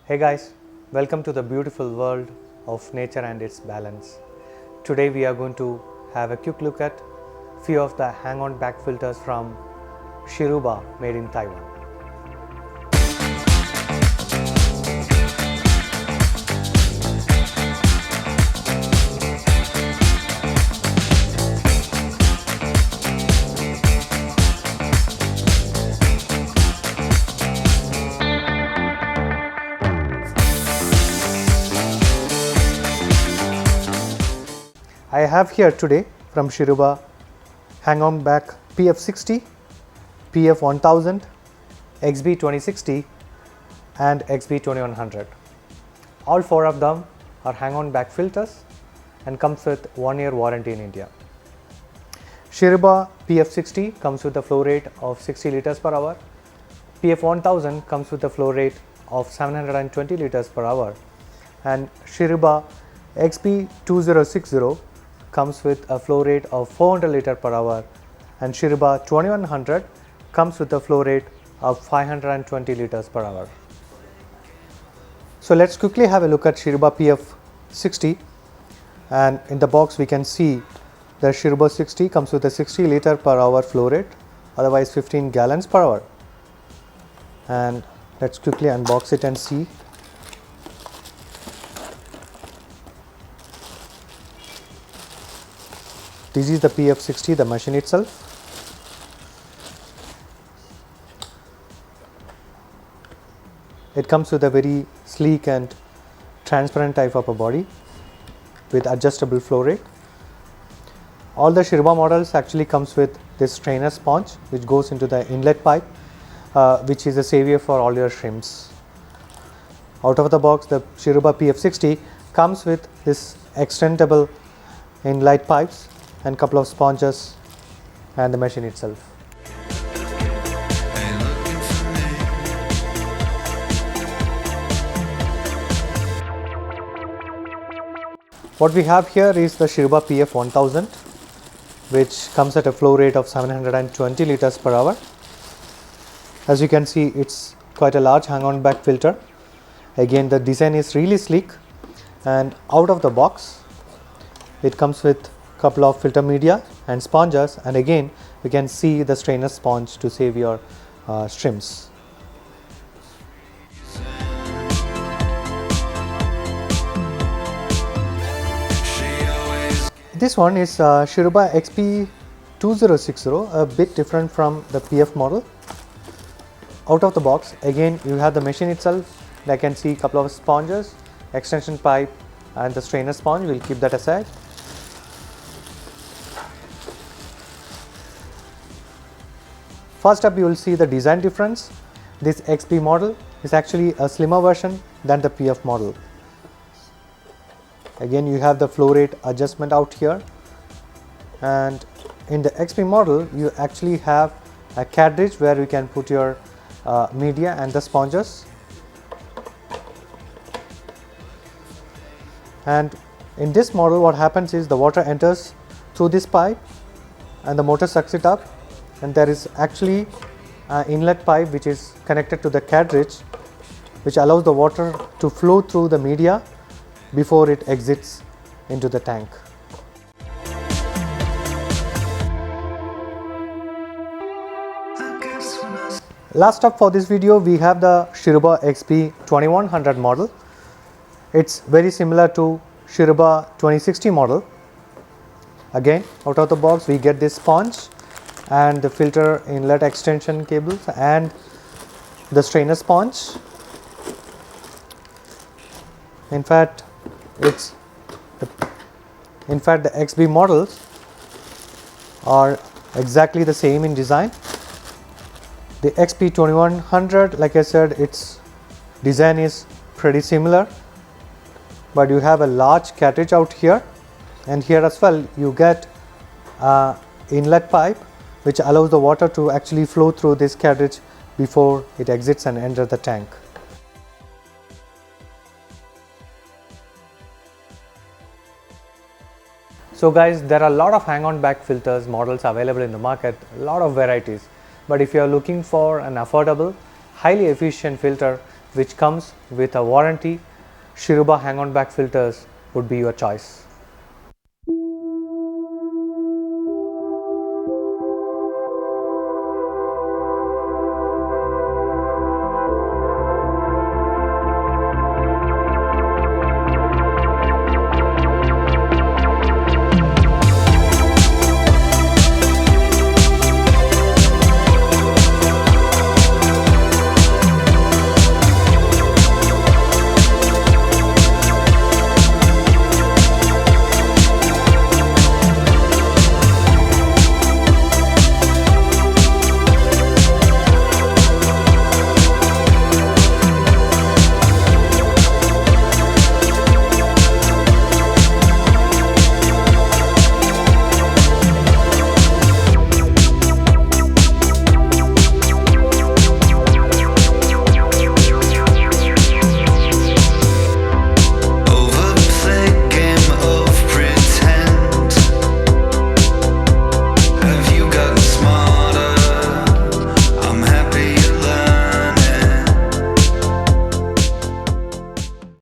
Hey guys, welcome to the beautiful world of nature and its balance. Today we are going to have a quick look at few of the hang-on back filters from Shiruba made in Taiwan. I have here today from Shiruba hang-on back PF60, PF1000, XB2060 and XB2100. All four of them are hang-on back filters and comes with 1-year warranty in India. Shiruba PF60 comes with a flow rate of 60 liters per hour. PF1000 comes with a flow rate of 720 liters per hour, and Shiruba XB2060 comes with a flow rate of 400 liters per hour, and Shiruba 2100 comes with a flow rate of 520 liters per hour. So let's quickly have a look at Shiruba PF60, and in the box we can see the Shiruba 60 comes with a 60 liter per hour flow rate, otherwise 15 gallons per hour. And let's quickly unbox it and see. This is the PF60, the machine itself. It comes with a very sleek and transparent type of a body with adjustable flow rate. All the Shiruba models actually comes with this strainer sponge which goes into the inlet pipe, which is a savior for all your shrimps. Out of the box, the Shiruba PF60 comes with this extendable inlet pipes and couple of sponges and the machine itself. What we have here is the Shiruba PF1000, which comes at a flow rate of 720 liters per hour. As you can see, it's quite a large hang-on back filter. Again, the design is really sleek, and out of the box it comes with couple of filter media and sponges, and again you can see the strainer sponge to save your shrimps. This one is Shiruba XB2060, a bit different from the PF model. Out of the box, again you have the machine itself. I can see a couple of sponges, extension pipe and the strainer sponge. We'll keep that aside. First up, you will see the design difference. This XB model is actually a slimmer version than the PF model. Again, you have the flow rate adjustment out here, and in the XB model you actually have a cartridge where you can put your media and the sponges. And in this model, what happens is the water enters through this pipe and the motor sucks it up, and there is actually an inlet pipe which is connected to the cartridge, which allows the water to flow through the media before it exits into the tank. Last up for this video, we have the Shiruba XB2100 model. It's very similar to Shiruba 2060 model. Again, out of the box we get this sponge and the filter inlet extension cables and the strainer sponge. In fact, the XB models are exactly the same in design. The XB2100, like I said, its design is pretty similar, but you have a large cartridge out here, and here as well you get an inlet pipe which allows the water to actually flow through this cartridge before it exits and enters the tank. So guys, there are a lot of hang-on back filters models available in the market, a lot of varieties. But if you are looking for an affordable, highly efficient filter which comes with a warranty, Shiruba hang-on back filters would be your choice.